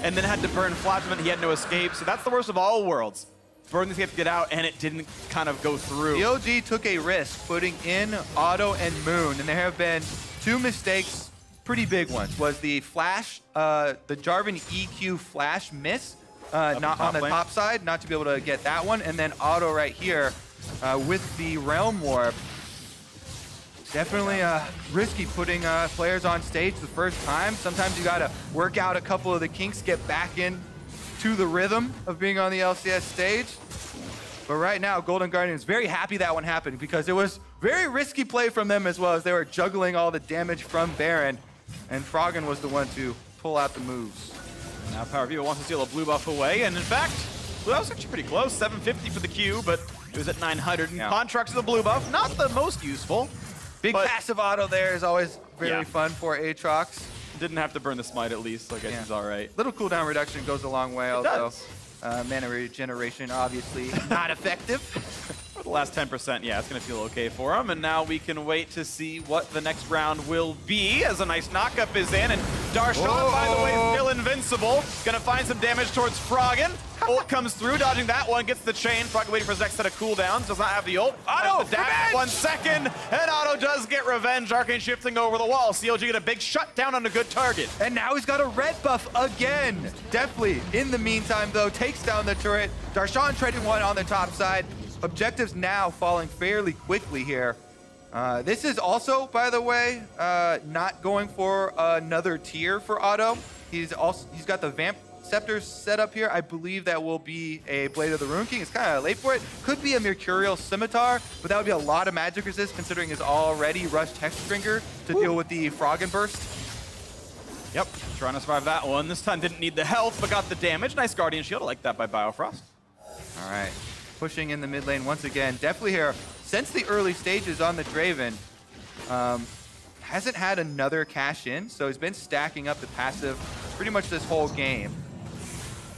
and then had to burn Flash, and he had no escape. So that's the worst of all worlds. Burn the escape to get out, and it didn't kind of go through. CLG took a risk putting in Otto and Moon, and there have been 2 mistakes, pretty big ones. Was the flash, the Jarvan EQ flash miss, not on the top side, not to be able to get that one, and then Otto right here with the Realm Warp. Definitely risky putting players on stage the first time. Sometimes you gotta work out a couple of the kinks, get back in to the rhythm of being on the LCS stage. But right now, Golden Guardian is very happy that one happened, because it was very risky play from them as well, as they were juggling all the damage from Baron. And Froggen was the one to pull out the moves. Now Power Vivo wants to steal a blue buff away, and in fact, well, that was actually pretty close. 750 for the Q, but it was at 900. And Contracts to the blue buff, not the most useful. Big passive auto there is always very fun for Aatrox. Didn't have to burn the smite at least, so I guess he's all right. Little cooldown reduction goes a long way also. Mana regeneration, obviously not effective. For the last 10%, yeah, it's going to feel okay for him. And now we can wait to see what the next round will be, as a nice knockup is in. And Darshan, by the way, still invincible. Going to find some damage towards Froggen. Ult comes through, dodging that one, gets the chain. Froggen waiting for his next set of cooldowns, does not have the ult. Otto, the dash, 1 second, and Otto does get revenge. Arcane shifting over the wall. CLG get a big shutdown on a good target. And now he's got a red buff again. Definitely, in the meantime, though, takes down the turret. Darshan trading one on the top side. Objectives now falling fairly quickly here. This is also, by the way, not going for another tier for Otto. He's got the Vamp Scepter set up here. I believe that will be a Blade of the Rune King. It's kind of late for it. Could be a Mercurial Scimitar, but that would be a lot of magic resist considering his already rushed Hexbringer to deal with the Froggen Burst. Yep, trying to survive that one. This time didn't need the health, but got the damage. Nice Guardian Shield. I like that by Biofrost. All right, pushing in the mid lane once again. Definitely here, since the early stages on the Draven, hasn't had another cash in, so he's been stacking up the passive pretty much this whole game.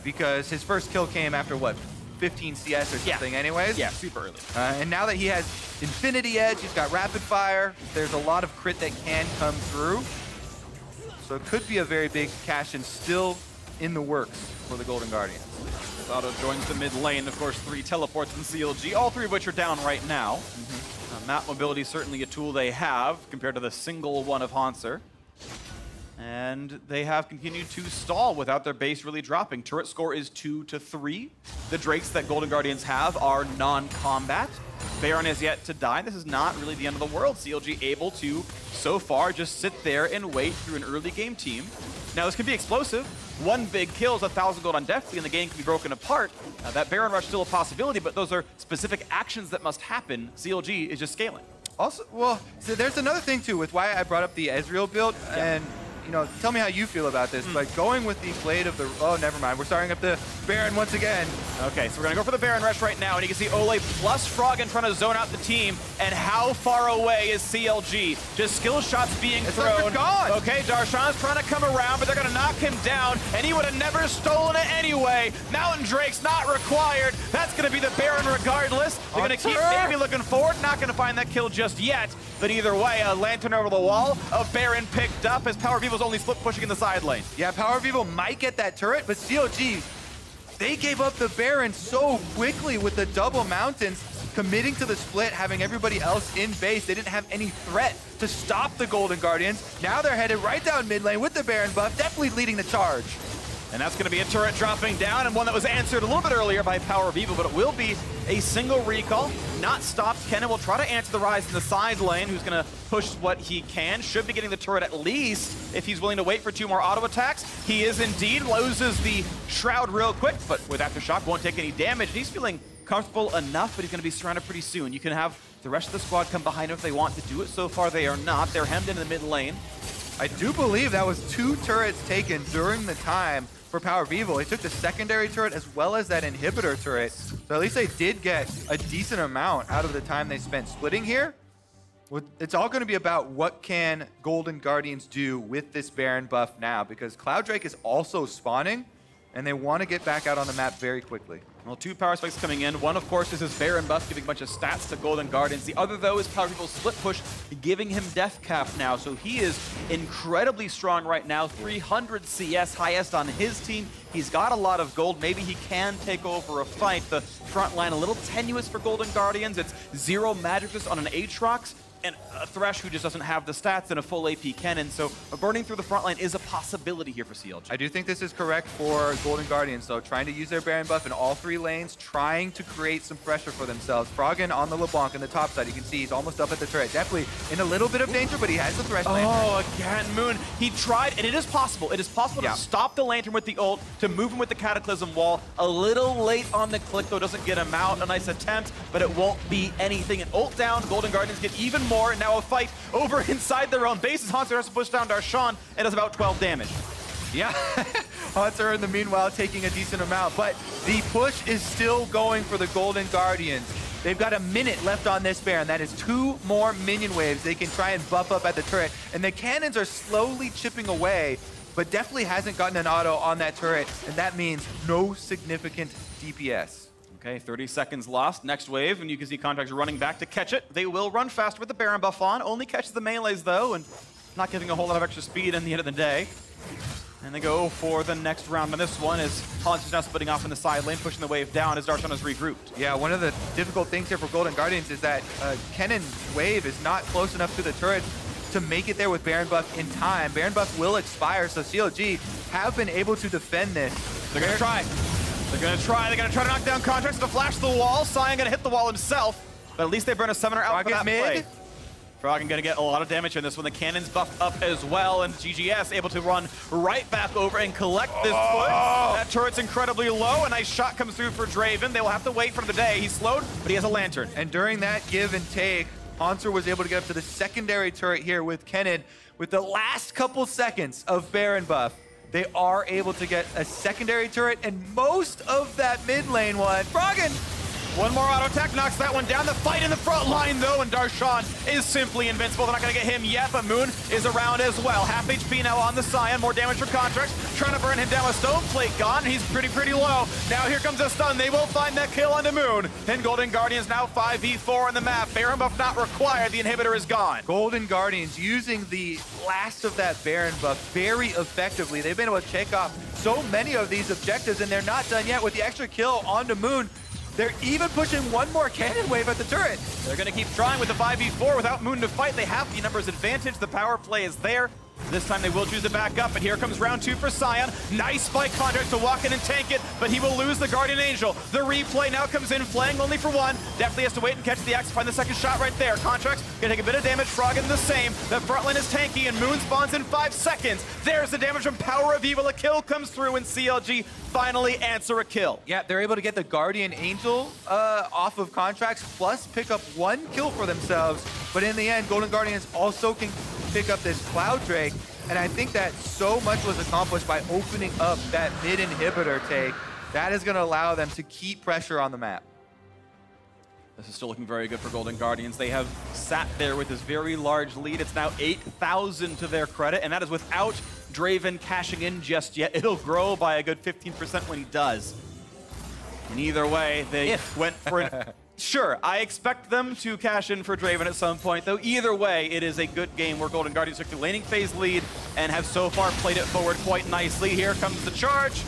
Because his first kill came after, what, 15 CS or something anyways? Yeah, super early. And now that he has Infinity Edge, he's got Rapid Fire, there's a lot of crit that can come through. So it could be a very big cash in still in the works for the Golden Guardians. Auto joins the mid lane, of course, 3 teleports from CLG, all 3 of which are down right now. Map mobility is certainly a tool they have compared to the single one of Hanser. And they have continued to stall without their base really dropping. Turret score is 2-3. The Drakes that Golden Guardians have are non-combat. Baron has yet to die. This is not really the end of the world. CLG able to, so far, just sit there and wait through an early game team. Now, this could be explosive. One big kill is 1,000 gold on Deathly, and the game can be broken apart. That Baron Rush is still a possibility, but those are specific actions that must happen. CLG is just scaling. Also, well, so there's another thing, too, with why I brought up the Ezreal build, and you know, tell me how you feel about this, but going with the Blade of the... Oh, never mind. We're starting up the Baron once again. Okay, so we're going to go for the Baron Rush right now, and you can see Ole plus Froggen trying to zone out the team. And how far away is CLG? Just skill shots being thrown. Gone. Okay, Darshan's trying to come around, but they're going to knock him down, and he would have never stolen it anyway. Mountain Drake's not required. That's going to be the Baron regardless. They're going to keep maybe looking forward. Not going to find that kill just yet. But either way, a Lantern over the wall, a Baron picked up as Power Vivo's only split pushing in the side lane. Yeah, Power Vivo might get that turret, but CLG, they gave up the Baron so quickly with the double mountains, committing to the split, having everybody else in base. They didn't have any threat to stop the Golden Guardians. Now they're headed right down mid lane with the Baron buff, definitely leading the charge. And that's going to be a turret dropping down, and one that was answered a little bit earlier by Power Vivo, but it will be a single recall. Not stopped. Kennen will try to answer the rise in the side lane, who's going to push what he can. Should be getting the turret at least if he's willing to wait for 2 more auto attacks. He is indeed. Loses the Shroud real quick, but with Aftershock won't take any damage. He's feeling comfortable enough, but he's going to be surrounded pretty soon. You can have the rest of the squad come behind him if they want to do it. So far, they are not. They're hemmed into the mid lane. I do believe that was 2 turrets taken during the time for Power Vivo. He took the secondary turret as well as that inhibitor turret. So at least they did get a decent amount out of the time they spent splitting here. It's all going to be about what can Golden Guardians do with this Baron buff now, because Cloud Drake is also spawning, and they want to get back out on the map very quickly. Well, 2 power spikes coming in. One, of course, is his Baron buff, giving a bunch of stats to Golden Guardians. The other, though, is Power Vivo's split push, giving him death cap now. So he is incredibly strong right now. 300 CS, highest on his team. He's got a lot of gold. Maybe he can take over a fight. The front line a little tenuous for Golden Guardians. It's 0 magic resist on an Aatrox, and a Thresh who just doesn't have the stats, and a full AP Kennen. So burning through the front line is a possibility here for CLG. I do think this is correct for Golden Guardians, though. Trying to use their Baron buff in all 3 lanes, trying to create some pressure for themselves. Froggen on the LeBlanc in the top side. You can see he's almost up at the turret. Definitely in a little bit of danger, but he has the Thresh lane. Oh, again, Moon. He tried, and it is possible. It is possible to stop the Lantern with the ult, to move him with the Cataclysm wall. A little late on the click, though, doesn't get him out. A nice attempt, but it won't be anything. An ult down, Golden Guardians get even more, and now a fight over inside their own base as Hanser has to push down Darshan and does about 12 damage. Yeah, Hanser in the meanwhile taking a decent amount, but the push is still going for the Golden Guardians. They've got a minute left on this Baron. That is 2 more minion waves they can try and buff up at the turret, and the cannons are slowly chipping away, but definitely hasn't gotten an auto on that turret, and that means no significant DPS. Okay, 30 seconds lost. Next wave, and you can see Contracts running back to catch it. They will run faster with the Baron buff on. Only catches the melees, though, and not giving a whole lot of extra speed in the end of the day. And they go for the next round on this one as Hanser's now splitting off in the side lane, pushing the wave down as Darshan is regrouped. Yeah, one of the difficult things here for Golden Guardians is that Kennen's wave is not close enough to the turret to make it there with Baron buff in time. Baron buff will expire, so CLG have been able to defend this. They're going to try. They're going to try to knock down Contracts to flash the wall. Sion going to hit the wall himself, but at least they burn a summoner out for that play. Froggen going to get a lot of damage in this one. The cannon's buffed up as well, and GGS able to run right back over and collect this push. That turret's incredibly low. A nice shot comes through for Draven. They will have to wait for the day. He's slowed, but he has a Lantern. And during that give and take, Hanser was able to get up to the secondary turret here with Kennen. With the last couple seconds of Baron buff, they are able to get a secondary turret, and most of that mid lane one. Froggen One more auto attack knocks that one down. The fight in the front line, though, and Darshan is simply invincible. They're not going to get him yet, but Moon is around as well. Half HP now on the Scion. More damage for Contracts. Trying to burn him down with Stone Plate gone. He's pretty low. Now here comes a stun. They will find that kill onto Moon. And Golden Guardians now 5v4 on the map. Baron buff not required. The inhibitor is gone. Golden Guardians using the last of that Baron buff very effectively. They've been able to check off so many of these objectives, and they're not done yet with the extra kill onto Moon. They're even pushing one more cannon wave at the turret. They're going to keep trying with the 5v4 without Moon to fight. They have the numbers advantage. The power play is there. This time they will choose to back up, and here comes round 2 for Scion. Nice spike Contract to walk in and tank it, but he will lose the Guardian Angel. The replay now comes in, flaying only for one. Definitely has to wait and catch the axe, find the second shot right there. Contract's gonna take a bit of damage, Froggen the same. The front line is tanky, and Moon spawns in 5 seconds. There's the damage from Power of Evil. A kill comes through, and CLG finally answer a kill. Yeah, they're able to get the Guardian Angel off of Contracts, plus pick up 1 kill for themselves. But in the end, Golden Guardians also can pick up this Cloud Drake. And I think that so much was accomplished by opening up that mid inhibitor take. That is going to allow them to keep pressure on the map. This is still looking very good for Golden Guardians. They have sat there with this very large lead. It's now 8,000 to their credit, and that is without Draven cashing in just yet. It'll grow by a good 15% when he does. And either way, they went for an... Sure, I expect them to cash in for Draven at some point, though either way, it is a good game where Golden Guardians took the laning phase lead and have so far played it forward quite nicely. Here comes the charge,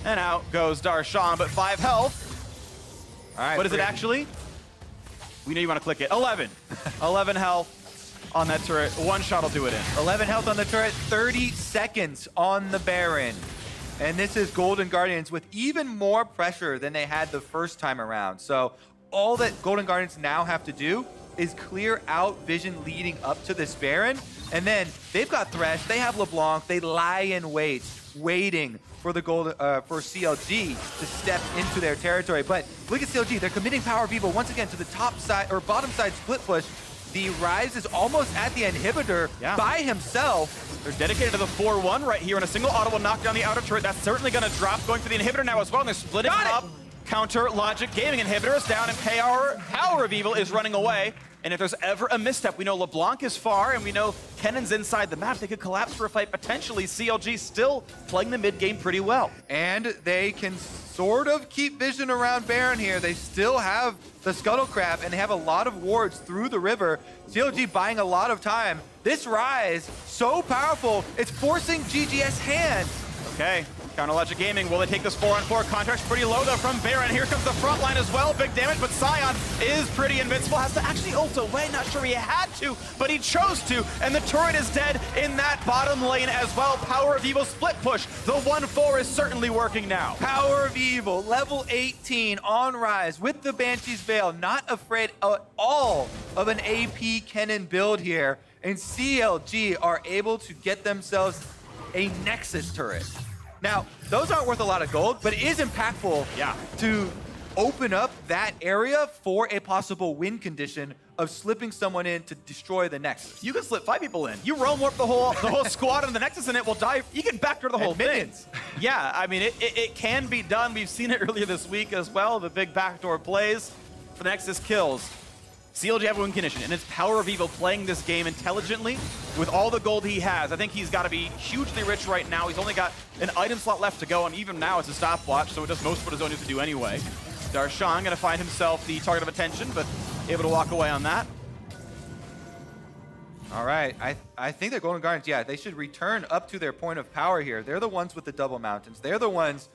and out goes Darshan, but 5 health. All right, what is it actually? We know you want to click it. 11. 11 health on that turret. 1 shot will do it in. 11 health on the turret, 30 seconds on the Baron. And this is Golden Guardians with even more pressure than they had the first time around. So all that Golden Guardians now have to do is clear out vision leading up to this Baron. And then they've got Thresh, they have LeBlanc, they lie in wait, waiting for the for CLG to step into their territory. But look at CLG, they're committing Power of Evil once again to the top side or bottom side split push. The Rise is almost at the inhibitor by himself. They're dedicated to the 4-1 right here, and a single auto will knock down the outer turret. That's certainly going to drop, going for the inhibitor now as well, and they're splitting up. Counter Logic Gaming inhibitor is down, and Power of Evil is running away. And if there's ever a misstep, we know LeBlanc is far, and we know Kennen's inside the map. They could collapse for a fight potentially. CLG still playing the mid game pretty well. And they can sort of keep vision around Baron here. They still have the Scuttle Crab, and they have a lot of wards through the river. CLG buying a lot of time. This Rise, so powerful, it's forcing GGS hand. Okay. Counter Logic Gaming, will they take this 4-on-4? Contract's pretty low though from Baron. Here comes the front line as well. Big damage, but Scion is pretty invincible. Has to actually ult away. Not sure he had to, but he chose to. And the turret is dead in that bottom lane as well. Power of Evil split push. The 1-4 is certainly working now. Power of Evil, level 18 on Rise with the Banshee's Veil. Not afraid at all of an AP Kennen build here. And CLG are able to get themselves a Nexus turret. Now, those aren't worth a lot of gold, but it is impactful to open up that area for a possible win condition of slipping someone in to destroy the Nexus. You can slip 5 people in. You roam warp the whole squad on the Nexus and it will die. You can backdoor the whole thing. Yeah, I mean, it can be done. We've seen it earlier this week as well, the big backdoor plays for Nexus kills. CLG have a win condition, and it's Power of Evil playing this game intelligently with all the gold he has. I think he's got to be hugely rich right now. He's only got an item slot left to go, and even now it's a stopwatch, so it does most of what his own needs to do anyway. Darshan going to find himself the target of attention, but able to walk away on that. All right, I think that Golden Guardians, they should return up to their point of power here. They're the ones with the double mountains. They're the ones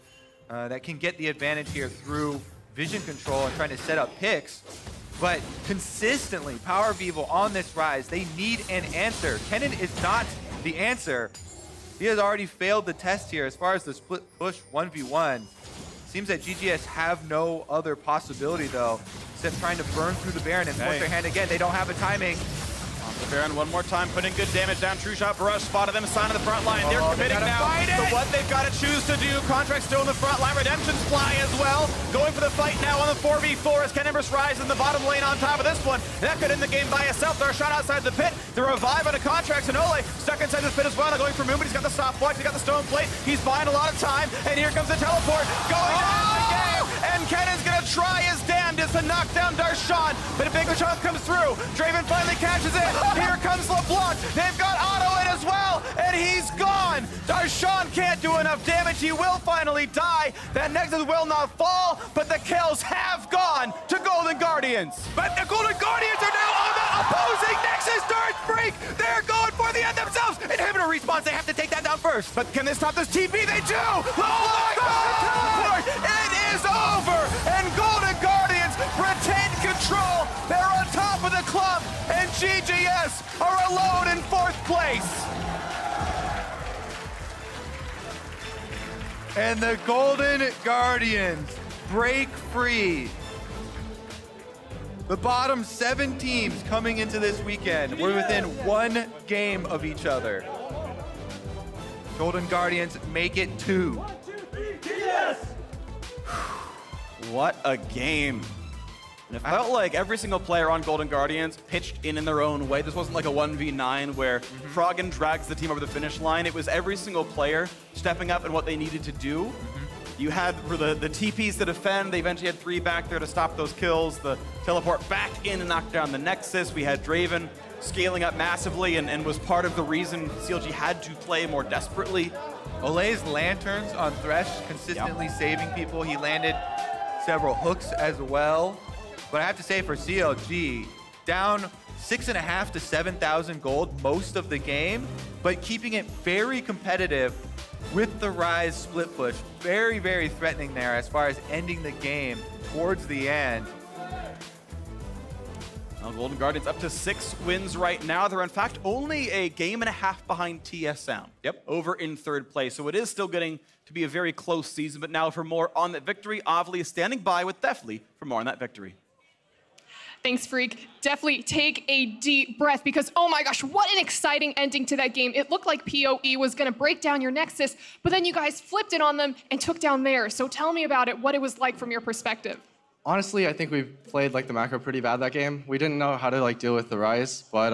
that can get the advantage here through vision control and trying to set up picks. But consistently, Power of Evil on this Rise, they need an answer. Kennen is not the answer. He has already failed the test here as far as the split push 1v1. Seems that GGS have no other possibility, though, except trying to burn through the Baron and force their hand again. They don't have the timing. The Baron one more time, putting good damage down. True Shot Barrage spotted them, sign of the front line. They're committing now to what they've got to choose to do. Contract still in the front line. Redemption's fly as well. Going for the fight now on the 4v4 as Kennemers Rise in the bottom lane on top of this one. That could end the game by itself. They're shot outside the pit. The revive on the Contracts, and Ole stuck inside the pit as well. They're going for Moon, but he's got the stopwatch. He's got the stone plate. He's buying a lot of time, and here comes the teleport. Going down the game, and Kennen's going to try his damnedest. GGS to knock down Darshan, but a big chunk comes through. Draven finally catches it. Here comes LeBlanc. They've got Otto in as well, and he's gone. Darshan can't do enough damage. He will finally die. That Nexus will not fall, but the kills have gone to Golden Guardians. But the Golden Guardians are now on the opposing Nexus turret freak. They're going for the end themselves. Inhibitor response, they have to take that down first. But can they stop this TP? They do! Oh my God! It is over! And Golden Guardians retain control. They're on top of the club, and GGS are alone in 4th place. And the Golden Guardians break free. The bottom 7 teams coming into this weekend were within 1 game of each other. Golden Guardians make it 2. Yes! What a game. And it felt like every single player on Golden Guardians pitched in their own way. This wasn't like a 1v9 where Froggen drags the team over the finish line. It was every single player stepping up in what they needed to do. You had the TPs to defend. They eventually had 3 back there to stop those kills. The teleport back in and knock down the Nexus. We had Draven scaling up massively and was part of the reason CLG had to play more desperately. Olay's lanterns on Thresh consistently saving people. He landed several hooks as well. But I have to say for CLG, down 6,500 to 7,000 gold most of the game, but keeping it very competitive with the Rise split push. Very, very threatening there as far as ending the game towards the end. Well, Golden Guardians up to 6 wins right now. They're in fact only a game and a half behind TSM. Yep. Over in 3rd place. So it is still getting to be a very close season. But now for more on that victory, Avli is standing by with Deftly for more on that victory. Thanks, Freak. Definitely take a deep breath because, oh my gosh, what an exciting ending to that game. It looked like PoE was going to break down your Nexus, but then you guys flipped it on them and took down theirs. So tell me about it, what it was like from your perspective. Honestly, I think we played like the macro pretty bad that game. We didn't know how to like deal with the Rise, but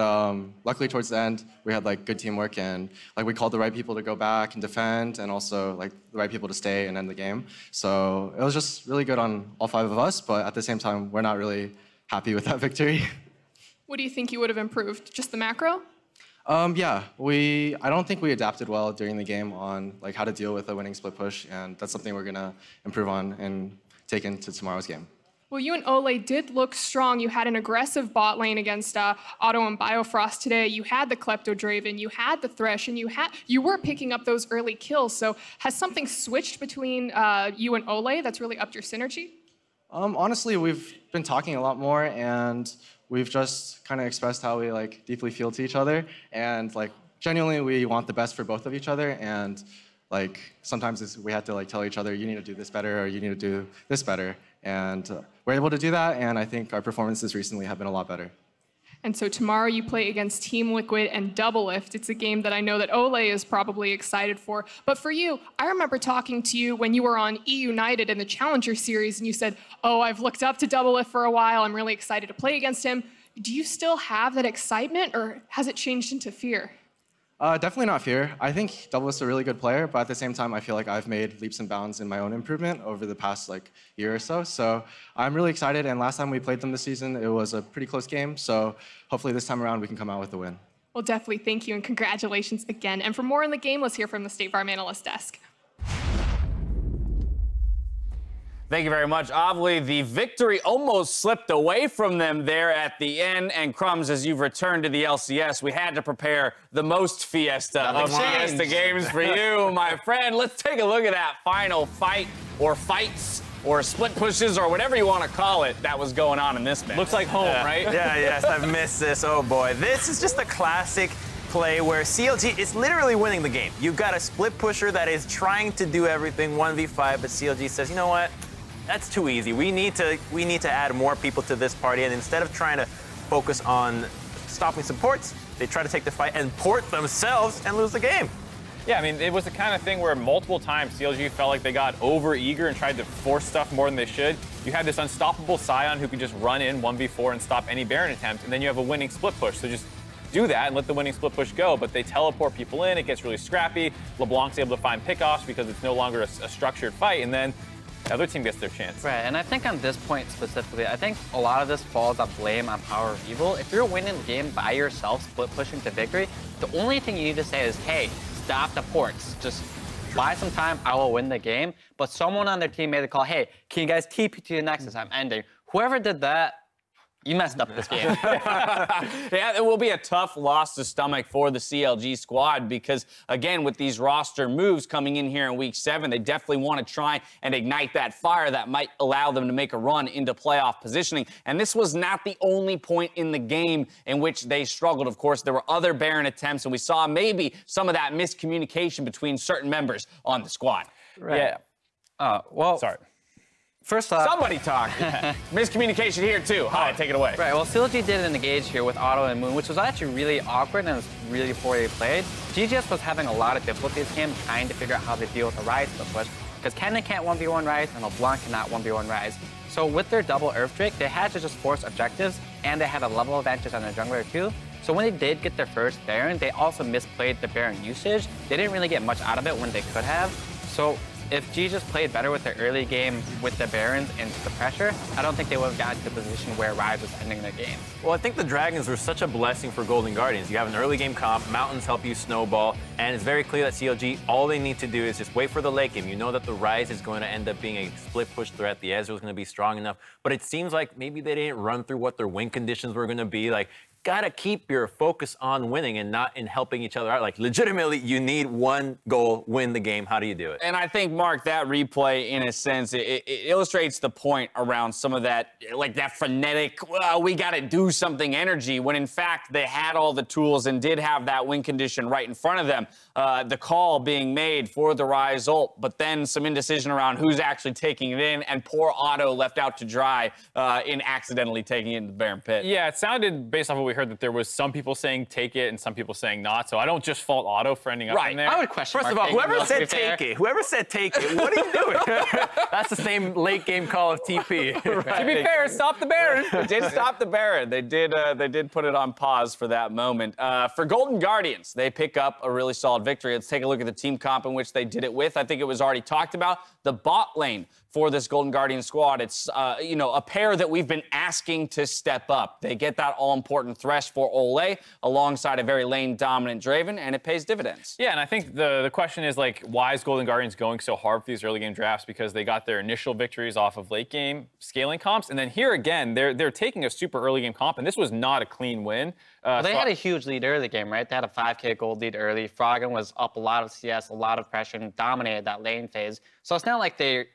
luckily towards the end, we had like good teamwork and like we called the right people to go back and defend and also like the right people to stay and end the game. So it was just really good on all 5 of us, but at the same time, we're not really happy with that victory. What do you think you would have improved? Just the macro? Yeah, I don't think we adapted well during the game on like how to deal with a winning split push, and that's something we're gonna improve on and take into tomorrow's game. Well, you and Ole did look strong. You had an aggressive bot lane against Otto and Biofrost today. You had the Klepto Draven, you had the Thresh, and you were picking up those early kills. So has something switched between you and Ole that's really upped your synergy? Honestly, we've been talking a lot more, and we've just kind of expressed how we like deeply feel to each other, and like genuinely we want the best for both of each other. And like sometimes we have to like tell each other, you need to do this better, or you need to do this better. And we're able to do that, and I think our performances recently have been a lot better. And so tomorrow you play against Team Liquid and Doublelift. It's a game that I know that Ole is probably excited for. But for you, I remember talking to you when you were on E United in the Challenger Series, and you said, oh, I've looked up to Doublelift for a while. I'm really excited to play against him. Do you still have that excitement, or has it changed into fear? Definitely not fear. I think Doublelift's a really good player, but at the same time, I feel like I've made leaps and bounds in my own improvement over the past like year or so. So I'm really excited, and last time we played them this season, it was a pretty close game. So hopefully this time around, we can come out with a win. Well, definitely thank you, and congratulations again. And for more in the game, let's hear from the State Farm Analyst Desk. Thank you very much, Avli. The victory almost slipped away from them there at the end. And Crumbs, as you've returned to the LCS, we had to prepare the most fiesta of Fiesta games for you, my friend. Let's take a look at that final fight, or fights, or split pushes, or whatever you want to call it, that was going on in this match. Looks like home, right? Yeah, yes, I've missed this. Oh boy, this is just a classic play where CLG is literally winning the game. You've got a split pusher that is trying to do everything 1v5, but CLG says, you know what? That's too easy. We need to add more people to this party, and instead of trying to focus on stopping supports, they try to take the fight and port themselves and lose the game. Yeah, I mean, it was the kind of thing where multiple times CLG felt like they got over-eager and tried to force stuff more than they should. You had this unstoppable Scion who could just run in 1v4 and stop any Baron attempt, and then you have a winning split push. So just do that and let the winning split push go, but they teleport people in, it gets really scrappy. LeBlanc's able to find pickoffs because it's no longer a structured fight, and then the other team gets their chance. Right, and I think on this point specifically, I think a lot of this falls on blame on Power of Evil. If you're winning the game by yourself, split pushing to victory, the only thing you need to say is, hey, stop the ports. Just buy some time, I will win the game. But someone on their team made the call, hey, can you guys TP to the Nexus? I'm ending. Whoever did that, you messed up this game. Yeah, it will be a tough loss to stomach for the CLG squad because, again, with these roster moves coming in here in Week 7, they definitely want to try and ignite that fire that might allow them to make a run into playoff positioning. And this was not the only point in the game in which they struggled. Of course, there were other Baron attempts, and we saw maybe some of that miscommunication between certain members on the squad. Right. Yeah. Well, Sorry. First off, Somebody talk. Miscommunication here, too. Hi, take it away. right, well, CLG did an engage here with Otto and Moon, which was actually really awkward and it was really poorly played. GGS was having a lot of difficulty this game trying to figure out how to deal with the Rise split push, because Kennen can't 1v1 Rise and LeBlanc cannot 1v1 Rise. So with their double Earth Drake, they had to just force objectives, and they had a level advantage on their jungler too. So when they did get their first Baron, they also misplayed the Baron usage. They didn't really get much out of it when they could have. So if GGS played better with their early game with the Barons and the pressure, I don't think they would have gotten to the position where Rise was ending their game. Well, I think the Dragons were such a blessing for Golden Guardians. You have an early game comp, Mountains help you snowball, and it's very clear that CLG, all they need to do is just wait for the late game. You know that the Rise is going to end up being a split push threat. The Ezreal is going to be strong enough, but it seems like maybe they didn't run through what their win conditions were going to be. Like, gotta keep your focus on winning and not in helping each other out. Like, legitimately, you need one goal, win the game. How do you do it? And I think, Mark, that replay, in a sense, it illustrates the point around some of that, like that frenetic, well, we got to do something energy, when in fact they had all the tools and did have that win condition right in front of them. The call being made for the Rise ult, but then some indecision around who's actually taking it in, and poor Otto left out to dry in accidentally taking it in the Baron pit. Yeah, it sounded, based off what we heard, that there was some people saying take it and some people saying not. So I don't just fault Otto for ending up in there. I would question. First of all, whoever said take it, what are you doing? That's the same late game call of TP. To be fair, stop the Baron. They did stop the Baron. They did put it on pause for that moment. For Golden Guardians, they pick up a really solid victory. Let's take a look at the team comp in which they did it with. I think it was already talked about. The bot lane for this Golden Guardian squad, it's a pair that we've been asking to step up. They get that all-important Thresh for Ole alongside a very lane-dominant Draven, and it pays dividends. Yeah, and I think the question is, like, why is Golden Guardians going so hard for these early game drafts? Because they got their initial victories off of late game scaling comps, and then here again, they're taking a super early game comp, and this was not a clean win. They had a huge lead early game, right? They had a 5K gold lead early. Froggen was up a lot of CS, a lot of pressure, and dominated that lane phase. So it's not like they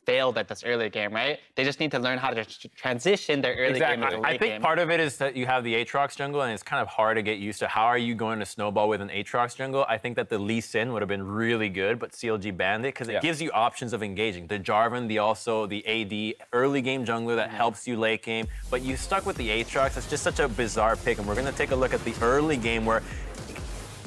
failed at this early game, right? They just need to learn how to transition their early game into late game. I think part of it is that you have the Aatrox jungle, and it's kind of hard to get used to. How are you going to snowball with an Aatrox jungle? I think that the Lee Sin would have been really good, but CLG banned it because it gives you options of engaging. The Jarvan, the AD, early game jungler that helps you late game, but you stuck with the Aatrox. It's just such a bizarre pick, and we're going to take a look at the early game where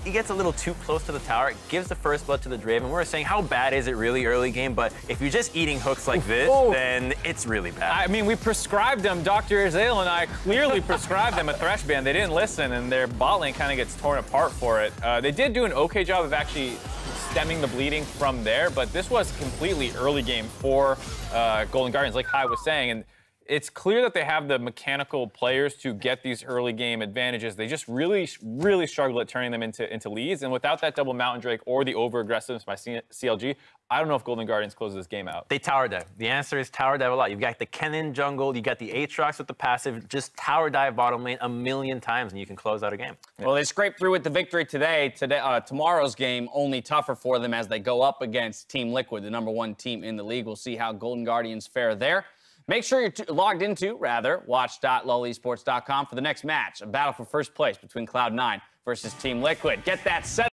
he gets a little too close to the tower, gives the first blood to the Draven. We're saying, how bad is it really early game? But if you're just eating hooks like this, then it's really bad. I mean, we prescribed them, Dr. Azale and I clearly prescribed them a Thresh ban. They didn't listen, and their bot lane kind of gets torn apart for it. They did do an okay job of actually stemming the bleeding from there, but this was completely early game for Golden Guardians, like Hai was saying. And it's clear that they have the mechanical players to get these early game advantages. They just really, really struggle at turning them into leads. And without that double Mountain Drake or the over-aggressiveness by CLG, I don't know if Golden Guardians closes this game out. They tower dive. The answer is tower dive a lot. You've got the Kennen jungle, you got the Aatrox with the passive, just tower dive bottom lane a million times and you can close out a game. Well, they scraped through with the victory today. Tomorrow's game only tougher for them as they go up against Team Liquid, the #1 team in the league. We'll see how Golden Guardians fare there. Make sure you're logged into, watch.lolesports.com for the next match, a battle for first place between Cloud9 versus Team Liquid. Get that set